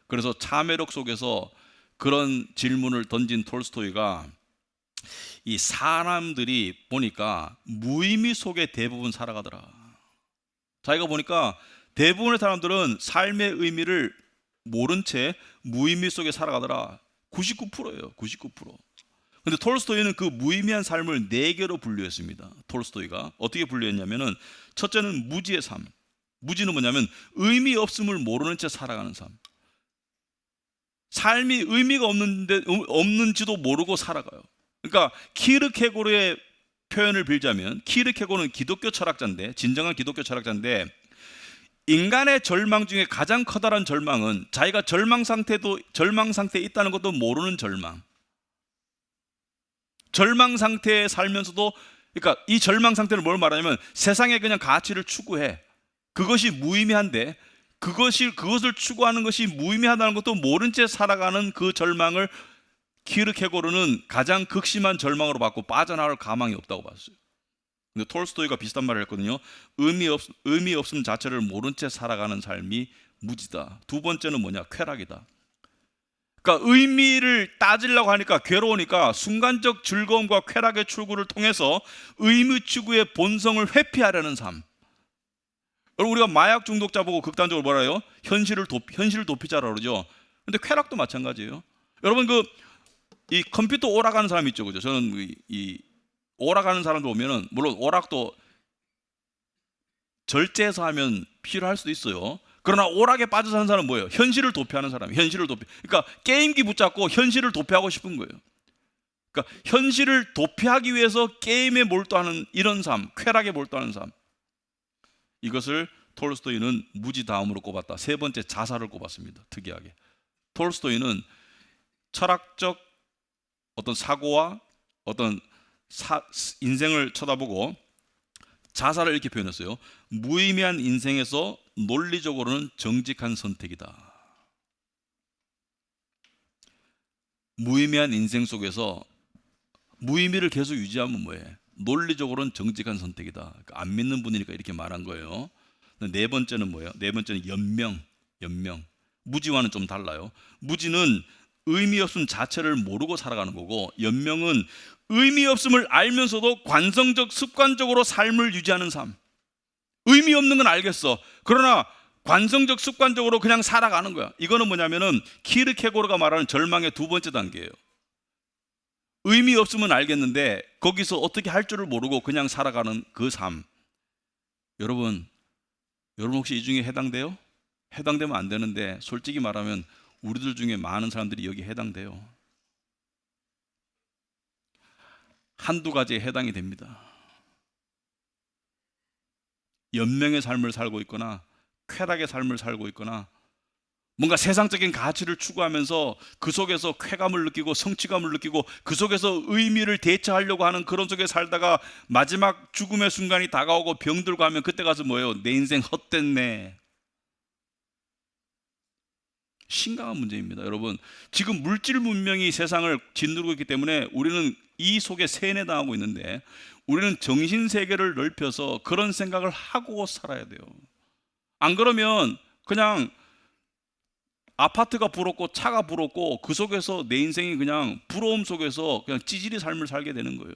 그래서 참회록 속에서 그런 질문을 던진 톨스토이가, 이 사람들이 보니까 무의미 속에 대부분 살아가더라. 자기가 보니까 대부분의 사람들은 삶의 의미를 모른 채 무의미 속에 살아가더라. 99%예요. 99%. 근데 톨스토이는 그 무의미한 삶을 4개로 분류했습니다. 톨스토이가 어떻게 분류했냐면은, 첫째는 무지의 삶. 무지는 뭐냐면 의미 없음을 모르는 채 살아가는 삶. 삶이 의미가 없는지도 모르고 살아가요. 그러니까 키르케고르의 표현을 빌자면, 키르케고르는 기독교 철학자인데, 진정한 기독교 철학자인데, 인간의 절망 중에 가장 커다란 절망은 자기가 절망 상태에 있다는 것도 모르는 절망. 절망 상태에 살면서도, 그러니까 이 절망 상태를 뭘 말하냐면, 세상에 그냥 가치를 추구해. 그것이 무의미한데, 그것을 추구하는 것이 무의미하다는 것도 모른 채 살아가는 그 절망을 키르케고르는 가장 극심한 절망으로 봤고 빠져나갈 가망이 없다고 봤어요. 근데 톨스토이가 비슷한 말을 했거든요. 의미 없음 자체를 모른 채 살아가는 삶이 무지다. 두 번째는 뭐냐? 쾌락이다. 그러니까 의미를 따지려고 하니까 괴로우니까 순간적 즐거움과 쾌락의 추구를 통해서 의미 추구의 본성을 회피하려는 삶. 여러분, 우리가 마약 중독자 보고 극단적으로 뭐라 해요? 현실을 도피자라고 그러죠. 근데 쾌락도 마찬가지예요. 여러분, 이 컴퓨터 오락하는 사람 있죠, 그죠? 저는 이 오락하는 사람들 보면은, 물론 오락도 절제해서 하면 필요할 수도 있어요. 그러나 오락에 빠져 사는 사람은 뭐예요? 현실을 도피하는 사람이에요. 그러니까 게임기 붙잡고 현실을 도피하고 싶은 거예요. 그러니까 현실을 도피하기 위해서 게임에 몰두하는 이런 삶, 쾌락에 몰두하는 삶. 이것을 톨스토이는 무지 다음으로 꼽았다. 세 번째, 자살을 꼽았습니다. 특이하게 톨스토이는 철학적 어떤 사고와 어떤 인생을 쳐다보고 자살을 이렇게 표현했어요. 무의미한 인생에서 논리적으로는 정직한 선택이다. 무의미한 인생 속에서 무의미를 계속 유지하면 뭐해? 논리적으로는 정직한 선택이다. 그러니까 안 믿는 분이니까 이렇게 말한 거예요. 네 번째는 뭐예요? 네 번째는 연명. 무지와는 좀 달라요. 무지는 의미 없음 자체를 모르고 살아가는 거고, 연명은 의미 없음을 알면서도 관성적 습관적으로 삶을 유지하는 삶. 의미 없는 건 알겠어. 그러나 관성적 습관적으로 그냥 살아가는 거야. 이거는 뭐냐면은 키르케고르가 말하는 절망의 두 번째 단계예요. 의미 없으면 알겠는데 거기서 어떻게 할 줄을 모르고 그냥 살아가는 그 삶. 여러분 혹시 이 중에 해당돼요? 해당되면 안 되는데, 솔직히 말하면 우리들 중에 많은 사람들이 여기 해당돼요. 한두 가지에 해당이 됩니다. 연명의 삶을 살고 있거나 쾌락의 삶을 살고 있거나, 뭔가 세상적인 가치를 추구하면서 그 속에서 쾌감을 느끼고 성취감을 느끼고 그 속에서 의미를 대처하려고 하는 그런 속에 살다가 마지막 죽음의 순간이 다가오고 병들고 하면 그때 가서 뭐예요? 내 인생 헛됐네. 심각한 문제입니다. 여러분, 지금 물질 문명이 세상을 짓누르고 있기 때문에 우리는 이 속에 세뇌당하고 있는데, 우리는 정신세계를 넓혀서 그런 생각을 하고 살아야 돼요. 안 그러면 그냥 아파트가 부럽고 차가 부럽고 그 속에서 내 인생이 그냥 부러움 속에서 그냥 찌질이 삶을 살게 되는 거예요.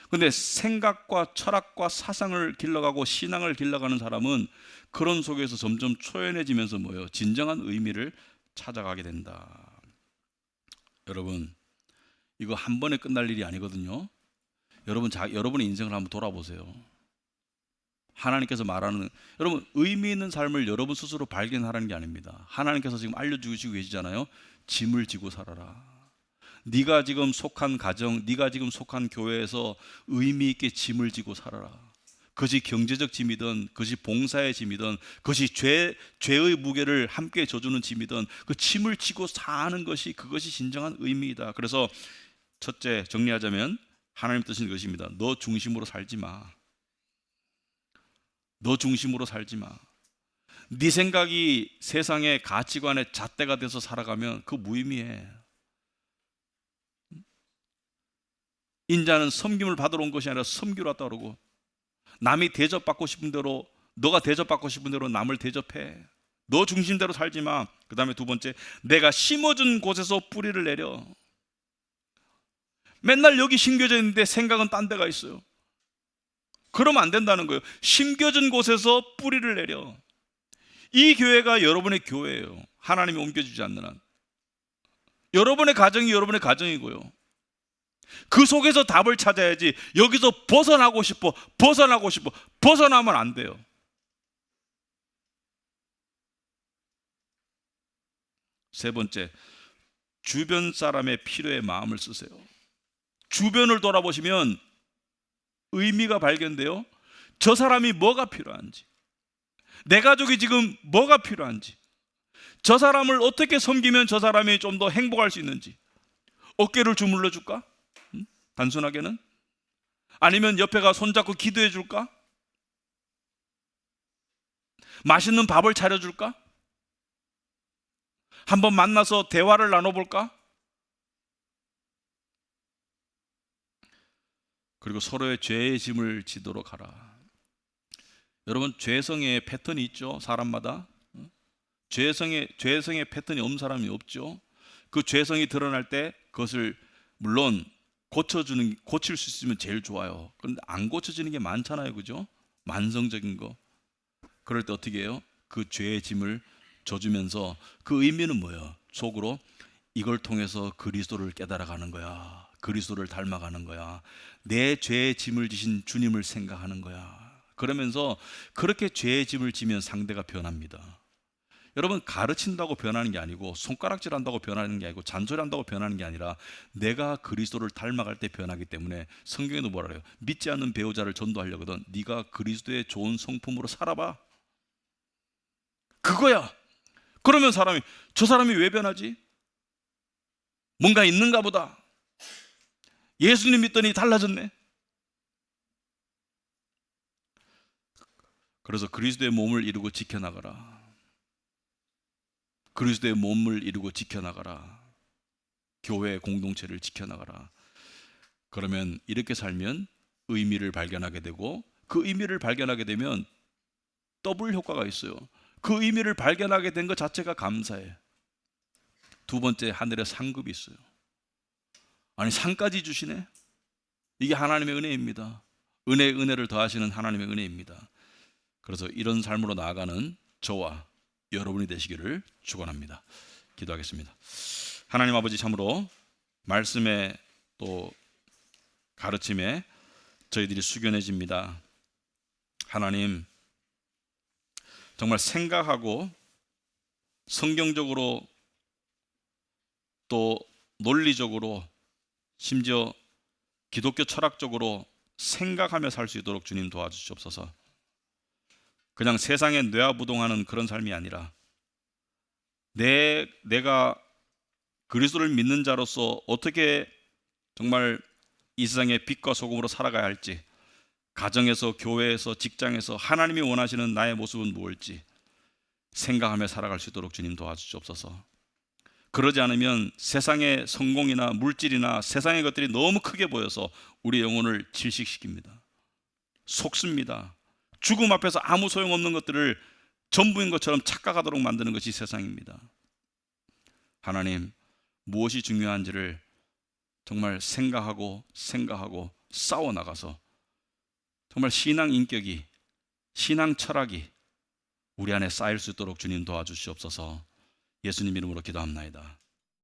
근데 생각과 철학과 사상을 길러가고 신앙을 길러가는 사람은 그런 속에서 점점 초연해지면서 뭐예요? 진정한 의미를 찾아가게 된다. 여러분, 이거 한 번에 끝날 일이 아니거든요. 여러분의 인생을 한번 돌아보세요. 하나님께서 말하는, 여러분, 의미 있는 삶을 여러분 스스로 발견하라는 게 아닙니다. 하나님께서 지금 알려주시고 계시잖아요. 짐을 지고 살아라. 네가 지금 속한 가정, 네가 지금 속한 교회에서 의미 있게 짐을 지고 살아라. 그것이 경제적 짐이든, 그것이 봉사의 짐이든, 그것이 죄의 무게를 함께 져주는 짐이든, 그 짐을 지고 사는 것이, 그것이 진정한 의미이다. 그래서 첫째, 정리하자면 하나님 뜻은 것입니다. 너 중심으로 살지 마. 너 중심으로 살지 마. 네 생각이 세상의 가치관의 잣대가 돼서 살아가면 그 무의미해. 인자는 섬김을 받으러 온 것이 아니라 섬기러 왔다 그러고, 남이 대접받고 싶은 대로, 너가 대접받고 싶은 대로 남을 대접해. 너 중심대로 살지 마. 그 다음에 두 번째, 내가 심어준 곳에서 뿌리를 내려. 맨날 여기 심겨져 있는데 생각은 딴 데가 있어요. 그러면 안 된다는 거예요. 심겨진 곳에서 뿌리를 내려. 이 교회가 여러분의 교회예요. 하나님이 옮겨주지 않는 한. 여러분의 가정이 여러분의 가정이고요. 그 속에서 답을 찾아야지. 여기서 벗어나고 싶어, 벗어나면 안 돼요. 세 번째, 주변 사람의 필요에 마음을 쓰세요. 주변을 돌아보시면 의미가 발견돼요. 저 사람이 뭐가 필요한지, 내 가족이 지금 뭐가 필요한지, 저 사람을 어떻게 섬기면 저 사람이 좀 더 행복할 수 있는지. 어깨를 주물러 줄까? 단순하게는? 아니면 옆에가 손잡고 기도해 줄까? 맛있는 밥을 차려 줄까? 한번 만나서 대화를 나눠볼까? 그리고 서로의 죄의 짐을 지도록 하라. 여러분, 죄성의 패턴이 있죠. 사람마다. 죄성의 패턴이 없는 사람이 없죠. 그 죄성이 드러날 때 그것을 물론 고칠 수 있으면 제일 좋아요. 그런데 안 고쳐지는 게 많잖아요, 그죠? 만성적인 거. 그럴 때 어떻게 해요? 그 죄의 짐을 져주면서, 그 의미는 뭐예요? 속으로 이걸 통해서 그리스도를 깨달아가는 거야. 그리스도를 닮아가는 거야. 내 죄의 짐을 지신 주님을 생각하는 거야. 그러면서 그렇게 죄의 짐을 지면 상대가 변합니다. 여러분, 가르친다고 변하는 게 아니고, 손가락질 한다고 변하는 게 아니고, 잔소리 한다고 변하는 게 아니라 내가 그리스도를 닮아갈 때 변하기 때문에, 성경에도 뭐라 그래요? 믿지 않는 배우자를 전도하려거든 네가 그리스도의 좋은 성품으로 살아봐. 그거야. 그러면 저 사람이 왜 변하지? 뭔가 있는가 보다. 예수님 믿더니 달라졌네. 그래서 그리스도의 몸을 이루고 지켜나가라. 그리스도의 몸을 이루고 지켜나가라. 교회 공동체를 지켜나가라. 그러면 이렇게 살면 의미를 발견하게 되고, 그 의미를 발견하게 되면 더블 효과가 있어요. 그 의미를 발견하게 된 것 자체가 감사해. 두 번째, 하늘에 상급이 있어요. 아니, 상까지 주시네? 이게 하나님의 은혜입니다. 은혜에 은혜를 더하시는 하나님의 은혜입니다. 그래서 이런 삶으로 나아가는 저와 여러분이 되시기를 축원합니다. 기도하겠습니다. 하나님 아버지, 참으로 말씀에 또 가르침에 저희들이 숙연해집니다. 하나님, 정말 생각하고 성경적으로 또 논리적으로, 심지어 기독교 철학적으로 생각하며 살 수 있도록 주님 도와주시옵소서. 그냥 세상에 뇌아부동하는 그런 삶이 아니라, 내가 그리스도를 믿는 자로서 어떻게 정말 이 세상의 빛과 소금으로 살아가야 할지, 가정에서, 교회에서, 직장에서 하나님이 원하시는 나의 모습은 무엇일지 생각하며 살아갈 수 있도록 주님 도와주시옵소서. 그러지 않으면 세상의 성공이나 물질이나 세상의 것들이 너무 크게 보여서 우리 영혼을 질식시킵니다. 속습니다. 죽음 앞에서 아무 소용없는 것들을 전부인 것처럼 착각하도록 만드는 것이 세상입니다. 하나님, 무엇이 중요한지를 정말 생각하고 싸워나가서 정말 신앙 인격이, 신앙 철학이 우리 안에 쌓일 수 있도록 주님 도와주시옵소서. 예수님 이름으로 기도합나이다.